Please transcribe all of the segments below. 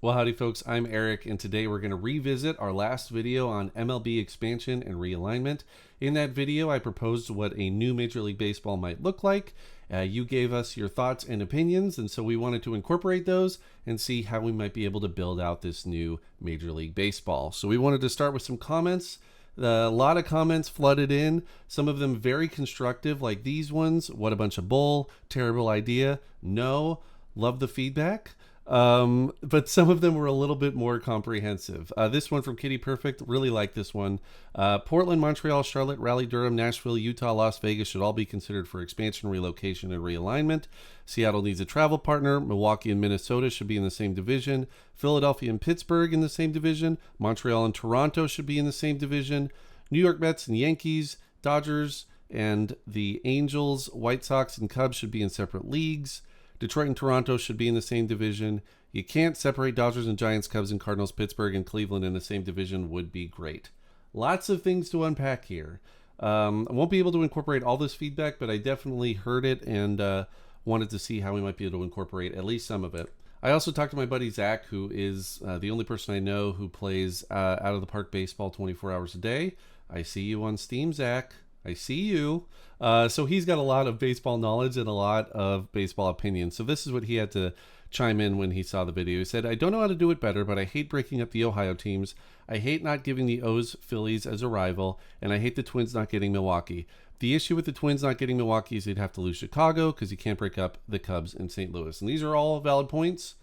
Well, howdy folks, I'm Eric, and today we're going to revisit our last video on MLB Expansion and Realignment. In that video, I proposed what a new Major League Baseball might look like. You gave us your thoughts and opinions, and so we wanted to incorporate those and see how we might be able to build out this new Major League Baseball. So we wanted to start with some comments. A lot of comments flooded in, some of them very constructive, like these ones. What a bunch of bull, terrible idea, no, love the feedback. But some of them were a little bit more comprehensive. This one from Kitty Perfect, really like this one. Portland, Montreal, Charlotte, Raleigh, Durham, Nashville, Utah, Las Vegas should all be considered for expansion, relocation, and realignment. Seattle needs a travel partner. Milwaukee and Minnesota should be in the same division. Philadelphia and Pittsburgh in the same division. Montreal and Toronto should be in the same division. New York Mets and Yankees, Dodgers, and the Angels, White Sox, and Cubs should be in separate leagues. Detroit and Toronto should be in the same division. You can't separate Dodgers and Giants, Cubs and Cardinals, Pittsburgh and Cleveland in the same division would be great. Lots of things to unpack here. I won't be able to incorporate all this feedback, but I definitely heard it and wanted to see how we might be able to incorporate at least some of it. I also talked to my buddy Zach, who is the only person I know who plays out of the park baseball 24 hours a day. I see you on Steam, Zach. I see you. So he's got a lot of baseball knowledge and a lot of baseball opinions. So this is what he had to chime in when he saw the video. He said, I don't know how to do it better, but I hate breaking up the Ohio teams. I hate not giving the O's Phillies as a rival, and I hate the Twins not getting Milwaukee. The issue with the Twins not getting Milwaukee is they'd have to lose Chicago because you can't break up the Cubs in St. Louis. And these are all valid points.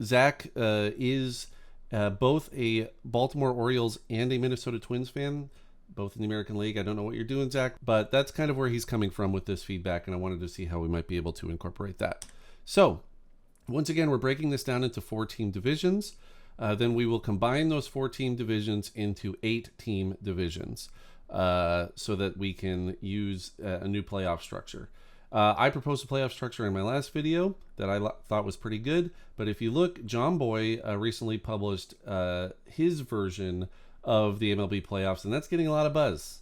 Zach is both a Baltimore Orioles and a Minnesota Twins fan, both in the American League. I don't know what you're doing, Zach, but that's kind of where he's coming from with this feedback, and I wanted to see how we might be able to incorporate that. So, once again, we're breaking this down into 4-team divisions. Then we will combine those 4-team divisions into 8-team divisions so that we can use a new playoff structure. I proposed a playoff structure in my last video that I thought was pretty good, but if you look, Jomboy recently published his version of the MLB playoffs, and that's getting a lot of buzz.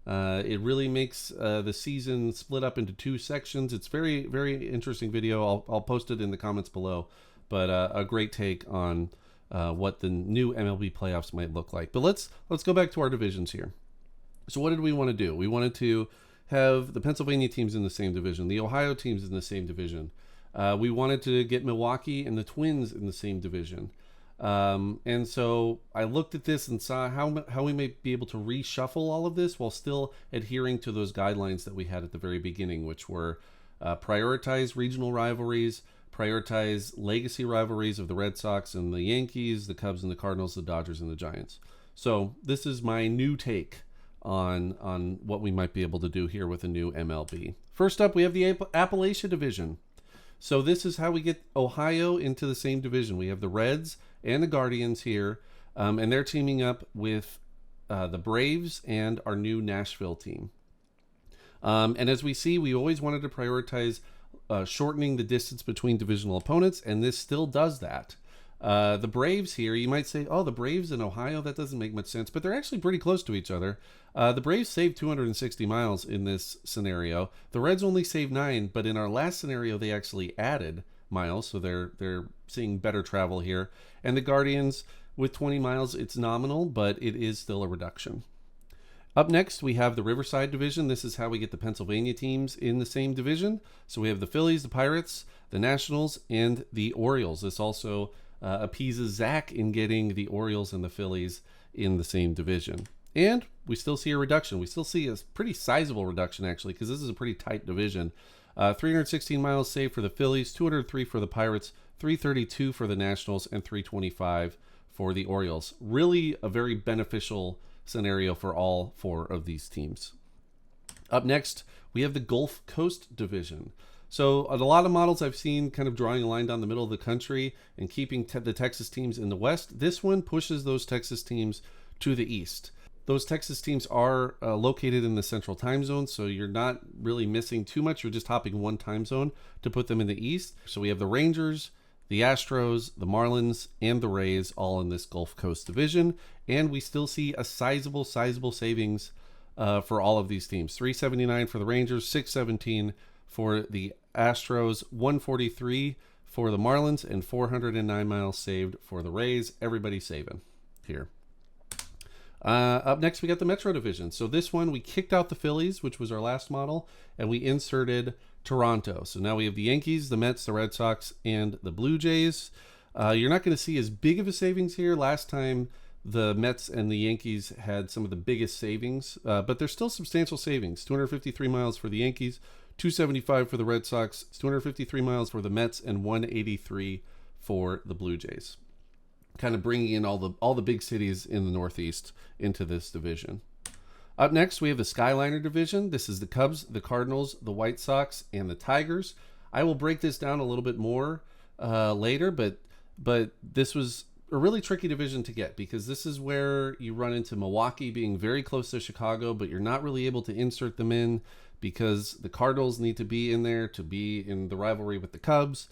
It really makes the season split up into 2 sections. It's very, very interesting video. I'll post it in the comments below, but a great take on what the new MLB playoffs might look like. But let's go back to our divisions here. So what did we want to do? We wanted to have the Pennsylvania teams in the same division, the Ohio teams in the same division. We wanted to get Milwaukee and the Twins in the same division. And so I looked at this and saw how we may be able to reshuffle all of this while still adhering to those guidelines that we had at the very beginning, which were prioritize regional rivalries, prioritize legacy rivalries of the Red Sox and the Yankees, the Cubs and the Cardinals, the Dodgers and the Giants. So this is my new take on what we might be able to do here with a new MLB. First up, we have the Appalachia division. So this is how we get Ohio into the same division. We have the Reds and the Guardians here, and they're teaming up with the Braves and our new Nashville team. And as we see, we always wanted to prioritize shortening the distance between divisional opponents, and this still does that. The Braves here, you might say, oh, the Braves in Ohio, that doesn't make much sense, but they're actually pretty close to each other. The Braves saved 260 miles in this scenario. The Reds only saved 9, but in our last scenario, they actually added miles, so they're seeing better travel here. And the Guardians, with 20 miles, it's nominal, but it is still a reduction. Up next, we have the Riverside division. This is how we get the Pennsylvania teams in the same division. So we have the Phillies, the Pirates, the Nationals, and the Orioles. This also appeases Zach in getting the Orioles and the Phillies in the same division. And we still see a reduction. We still see a pretty sizable reduction, actually, because this is a pretty tight division. 316 miles saved for the Phillies, 203 for the Pirates, 332 for the Nationals, and 325 for the Orioles. Really a very beneficial scenario for all 4 of these teams. Up next, we have the Gulf Coast division. So a lot of models I've seen kind of drawing a line down the middle of the country and keeping the Texas teams in the west. This one pushes those Texas teams to the east. Those Texas teams are located in the central time zone, so you're not really missing too much. You're just hopping one time zone to put them in the east. So we have the Rangers, the Astros, the Marlins, and the Rays all in this Gulf Coast division. And we still see a sizable savings for all of these teams. 379 for the Rangers, 617 for the Astros, 143 for the Marlins and 409 miles saved for the Rays. Everybody saving here. Up next, we got the Metro Division. So this one, we kicked out the Phillies, which was our last model, and we inserted Toronto. So now we have the Yankees, the Mets, the Red Sox, and the Blue Jays. You're not going to see as big of a savings here. Last time, the Mets and the Yankees had some of the biggest savings, but there's still substantial savings. 253 miles for the Yankees, 275 for the Red Sox, 253 miles for the Mets, and 183 for the Blue Jays. Kind of bringing in all the big cities in the Northeast into this division. Up next, we have the Skyliner division. This is the Cubs, the Cardinals, the White Sox, and the Tigers. I will break this down a little bit more later, but this was a really tricky division to get because this is where you run into Milwaukee being very close to Chicago, but you're not really able to insert them in because the Cardinals need to be in there to be in the rivalry with the Cubs.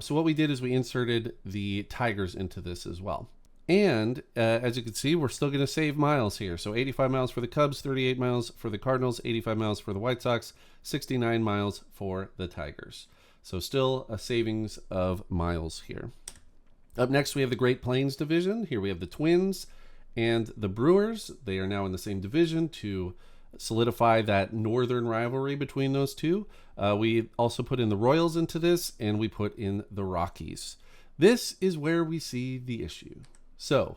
So what we did is we inserted the Tigers into this as well. And as you can see, we're still going to save miles here. So 85 miles for the Cubs, 38 miles for the Cardinals, 85 miles for the White Sox, 69 miles for the Tigers. So still a savings of miles here. Up next, we have the Great Plains division. Here we have the Twins and the Brewers. They are now in the same division to solidify that northern rivalry between those two. We also put in the Royals into this, and we put in the Rockies. This is where we see the issue. So,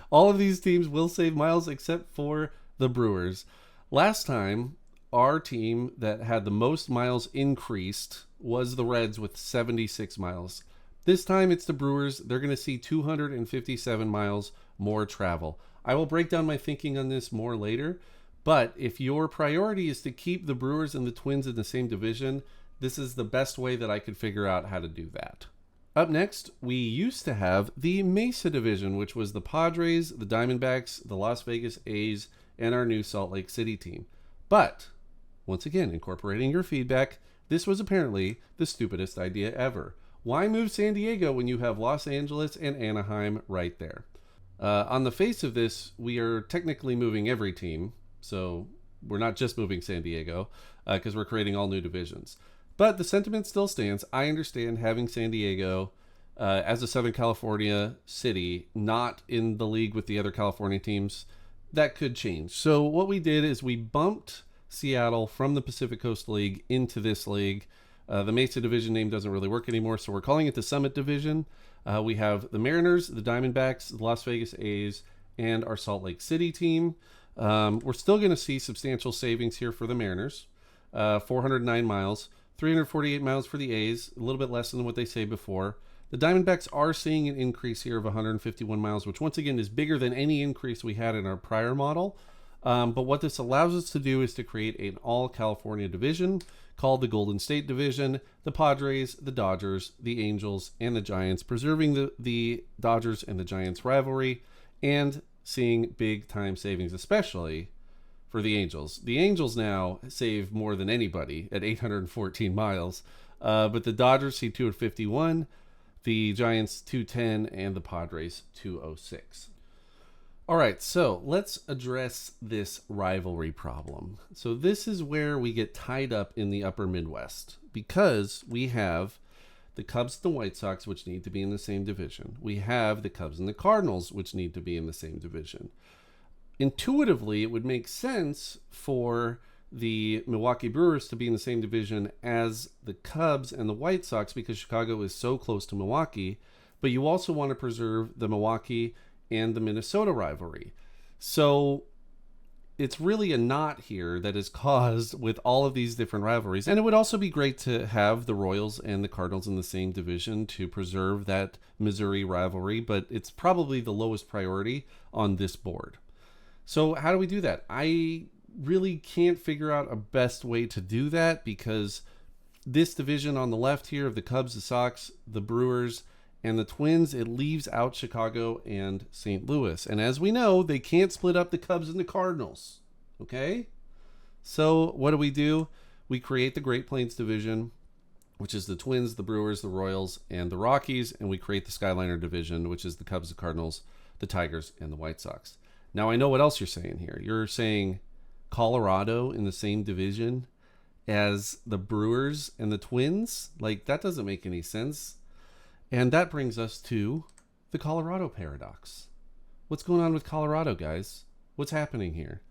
all of these teams will save miles except for the Brewers. Last time, our team that had the most miles increased was the Reds with 76 miles. This time, it's the Brewers. They're going to see 257 miles more travel. I will break down my thinking on this more later. But if your priority is to keep the Brewers and the Twins in the same division, this is the best way that I could figure out how to do that. Up next, we used to have the Mesa division, which was the Padres, the Diamondbacks, the Las Vegas A's, and our new Salt Lake City team. But, once again, incorporating your feedback, this was apparently the stupidest idea ever. Why move San Diego when you have Los Angeles and Anaheim right there? On the face of this, we are technically moving every team. So we're not just moving San Diego because we're creating all new divisions. But the sentiment still stands. I understand having San Diego as a Southern California city, not in the league with the other California teams. That could change. So what we did is we bumped Seattle from the Pacific Coast League into this league. The Mesa division name doesn't really work anymore, so we're calling it the Summit Division. We have the Mariners, the Diamondbacks, the Las Vegas A's, and our Salt Lake City team. We're still going to see substantial savings here for the Mariners. 409 miles, 348 miles for the A's, a little bit less than what they say before. The Diamondbacks are seeing an increase here of 151 miles, which once again is bigger than any increase we had in our prior model. But what this allows us to do is to create an all-California division called the Golden State Division, the Padres, the Dodgers, the Angels, and the Giants, preserving the Dodgers and the Giants rivalry, and seeing big time savings, especially for the Angels. The Angels now save more than anybody at 814 miles, but the Dodgers see 251, the Giants 210, and the Padres 206. All right, so let's address this rivalry problem. So this is where we get tied up in the upper Midwest because we have the Cubs and the White Sox, which need to be in the same division. We have the Cubs and the Cardinals, which need to be in the same division. Intuitively, it would make sense for the Milwaukee Brewers to be in the same division as the Cubs and the White Sox because Chicago is so close to Milwaukee, but you also want to preserve the Milwaukee and the Minnesota rivalry. So it's really a knot here that is caused with all of these different rivalries. And it would also be great to have the Royals and the Cardinals in the same division to preserve that Missouri rivalry, but it's probably the lowest priority on this board. So how do we do that? I really can't figure out a best way to do that because this division on the left here of the Cubs, the Sox, the Brewers, and the Twins, it leaves out Chicago and St. Louis. And as we know, they can't split up the Cubs and the Cardinals. Okay? So what do? We create the Great Plains division, which is the Twins, the Brewers, the Royals, and the Rockies. And we create the Skyliner division, which is the Cubs, the Cardinals, the Tigers, and the White Sox. Now, I know what else you're saying here. You're saying Colorado in the same division as the Brewers and the Twins? Like, that doesn't make any sense. And that brings us to the Colorado paradox. What's going on with Colorado, guys? What's happening here?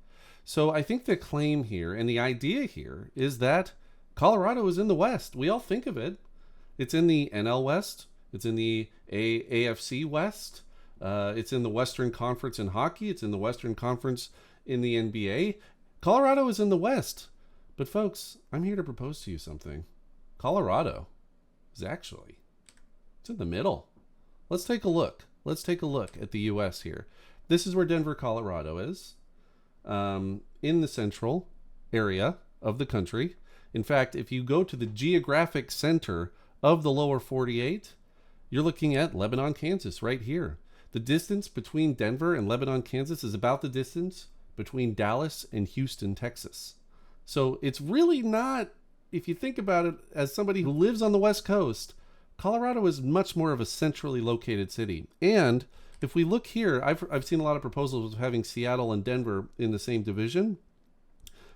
So I think the claim here and the idea here is that Colorado is in the West. We all think of it. It's in the NL West. It's in the AFC West. It's in the Western Conference in hockey. It's in the Western Conference in the NBA. Colorado is in the West. But folks, I'm here to propose to you something. Colorado is actually, it's in the middle. Let's take a look. Let's take a look at the U.S. here. This is where Denver, Colorado is, in the central area of the country. In fact, if you go to the geographic center of the lower 48, you're looking at Lebanon, Kansas, right here. The distance between Denver and Lebanon, Kansas is about the distance between Dallas and Houston, Texas. So it's really not, if you think about it as somebody who lives on the West Coast, Colorado is much more of a centrally located city. And if we look here, I've seen a lot of proposals of having Seattle and Denver in the same division.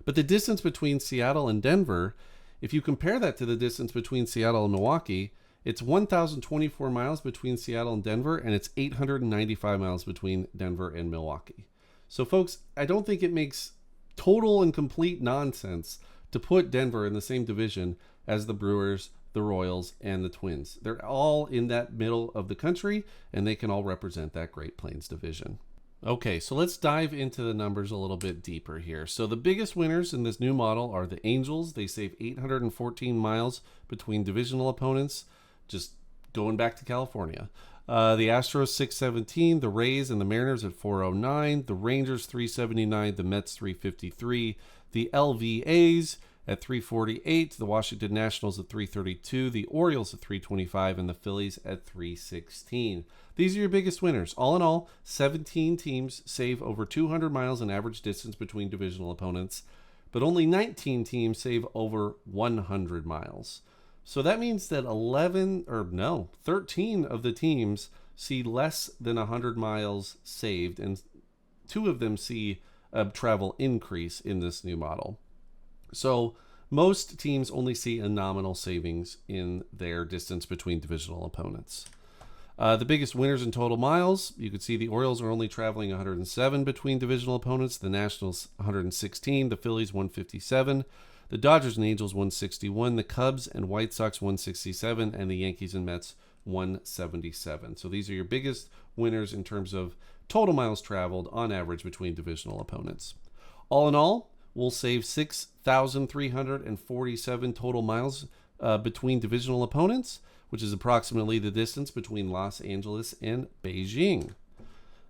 But the distance between Seattle and Denver, if you compare that to the distance between Seattle and Milwaukee, it's 1,024 miles between Seattle and Denver, and it's 895 miles between Denver and Milwaukee. So folks, I don't think it makes total and complete nonsense to put Denver in the same division as the Brewers, the Royals, and the Twins. They're all in that middle of the country, and they can all represent that Great Plains division. Okay, so let's dive into the numbers a little bit deeper here. So the biggest winners in this new model are the Angels. They save 814 miles between divisional opponents, just going back to California. The Astros 617, the Rays and the Mariners at 409, the Rangers 379, the Mets 353, the LVAs at 348, the Washington Nationals at 332, the Orioles at 325, and the Phillies at 316. These are your biggest winners. All in all, 17 teams save over 200 miles in average distance between divisional opponents, but only 19 teams save over 100 miles. So that means that 13 of the teams see less than 100 miles saved, and 2 of them see a travel increase in this new model. So most teams only see a nominal savings in their distance between divisional opponents. The biggest winners in total miles, you can see the Orioles are only traveling 107 between divisional opponents, the Nationals 116, the Phillies 157, the Dodgers and Angels 161, the Cubs and White Sox 167, and the Yankees and Mets 177. So these are your biggest winners in terms of total miles traveled on average between divisional opponents. All in all, we'll save 6,347 total miles between divisional opponents, which is approximately the distance between Los Angeles and Beijing.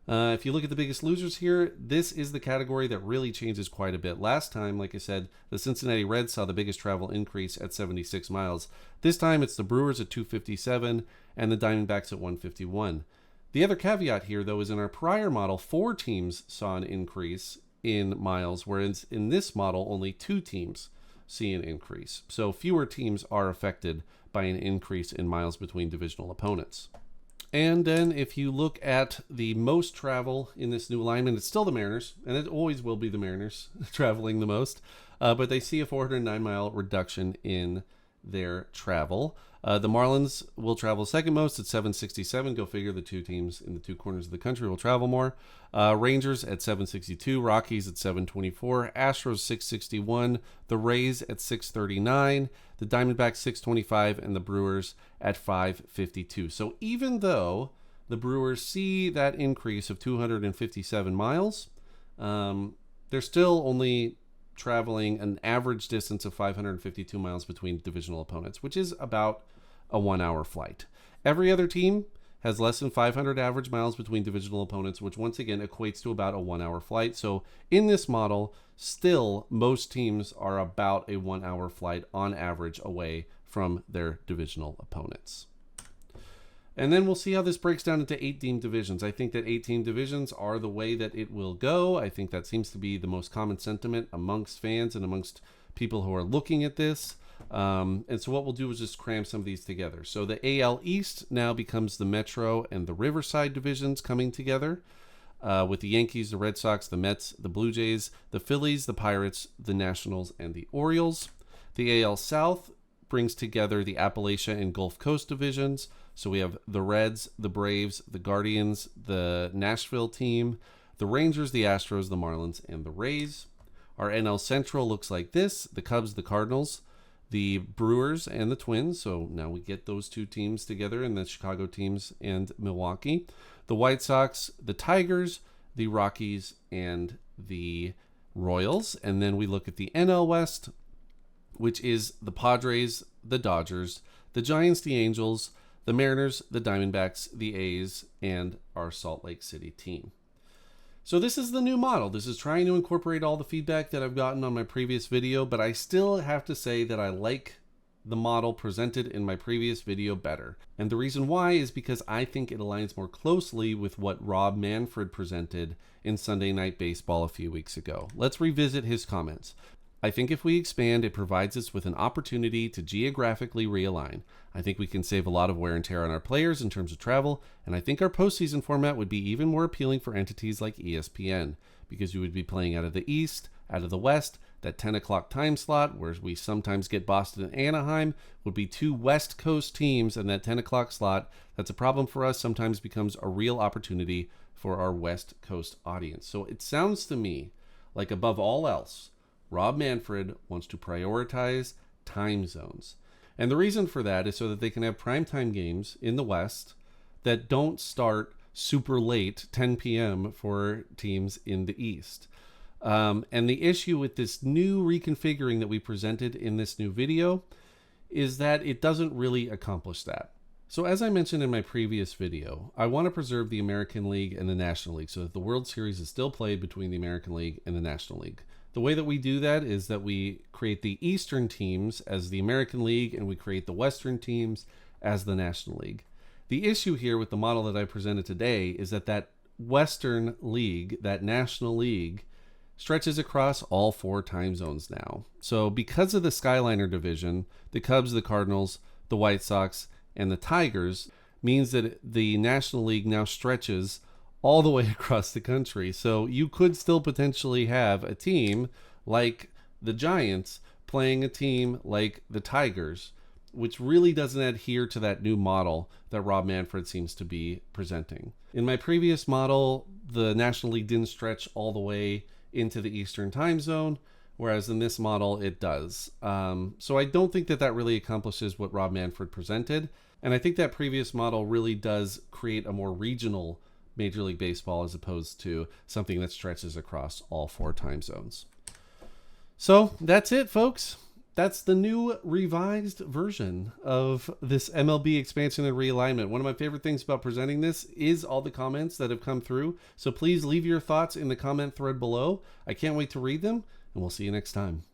If you look at the biggest losers here, this is the category that really changes quite a bit. Last time, like I said, the Cincinnati Reds saw the biggest travel increase at 76 miles. This time, it's the Brewers at 257 and the Diamondbacks at 151. The other caveat here, though, is in our prior model, 4 teams saw an increase in miles, whereas in this model, only 2 teams see an increase. So fewer teams are affected by an increase in miles between divisional opponents. And then if you look at the most travel in this new alignment, it's still the Mariners, and it always will be the Mariners traveling the most, but they see a 409-mile reduction in their travel. The Marlins will travel second most at 767. Go figure, the 2 teams in the 2 corners of the country will travel more. Rangers at 762, Rockies at 724, Astros 661, the Rays at 639, the Diamondbacks 625, and the Brewers at 552. So even though the Brewers see that increase of 257 miles, they're still only traveling an average distance of 552 miles between divisional opponents, which is about a 1-hour flight. Every other team has less than 500 average miles between divisional opponents, which once again equates to about a 1-hour flight. So in this model, still most teams are about a 1-hour flight on average away from their divisional opponents. And then we'll see how this breaks down into 8-team divisions. I think that 8-team divisions are the way that it will go. I think that seems to be the most common sentiment amongst fans and amongst people who are looking at this. And so what we'll do is just cram some of these together. So the AL East now becomes the Metro and the Riverside divisions coming together, with the Yankees, the Red Sox, the Mets, the Blue Jays, the Phillies, the Pirates, the Nationals, and the Orioles. The AL South brings together the Appalachia and Gulf Coast divisions. So we have the Reds, the Braves, the Guardians, the Nashville team, the Rangers, the Astros, the Marlins, and the Rays. Our NL Central looks like this: the Cubs, the Cardinals, the Brewers, and the Twins. So now we get those two teams together, and the Chicago teams and Milwaukee. The White Sox, the Tigers, the Rockies, and the Royals. And then we look at the NL West, which is the Padres, the Dodgers, the Giants, the Angels, the Mariners, the Diamondbacks, the A's, and our Salt Lake City team. So this is the new model. This is trying to incorporate all the feedback that I've gotten on my previous video, but I still have to say that I like the model presented in my previous video better. And the reason why is because I think it aligns more closely with what Rob Manfred presented in Sunday Night Baseball a few weeks ago. Let's revisit his comments. I think if we expand, it provides us with an opportunity to geographically realign. I think we can save a lot of wear and tear on our players in terms of travel, and I think our postseason format would be even more appealing for entities like ESPN, because you would be playing out of the East, out of the West. That 10 o'clock time slot, where we sometimes get Boston and Anaheim, would be two West Coast teams, and that 10 o'clock slot, that's a problem for us, sometimes becomes a real opportunity for our West Coast audience. So it sounds to me like, above all else, Rob Manfred wants to prioritize time zones. And the reason for that is so that they can have primetime games in the West that don't start super late, 10 p.m. for teams in the East. And the issue with this new reconfiguring that we presented in this new video is that it doesn't really accomplish that. So as I mentioned in my previous video, I want to preserve the American League and the National League so that the World Series is still played between the American League and the National League. The way that we do that is that we create the Eastern teams as the American League and we create the Western teams as the National League. The issue here with the model that I presented today is that that Western League, that National League, stretches across all 4 time zones now. So because of the Skyliner division, the Cubs, the Cardinals, the White Sox, and the Tigers means that the National League now stretches all the way across the country. So you could still potentially have a team like the Giants playing a team like the Tigers, which really doesn't adhere to that new model that Rob Manfred seems to be presenting. In my previous model, the National League didn't stretch all the way into the Eastern time zone, whereas in this model it does. So I don't think that that really accomplishes what Rob Manfred presented. And I think that previous model really does create a more regional Major League Baseball as opposed to something that stretches across all 4 time zones. So that's it, folks. That's the new revised version of this MLB expansion and realignment. One of my favorite things about presenting this is all the comments that have come through. So please leave your thoughts in the comment thread below. I can't wait to read them, and we'll see you next time.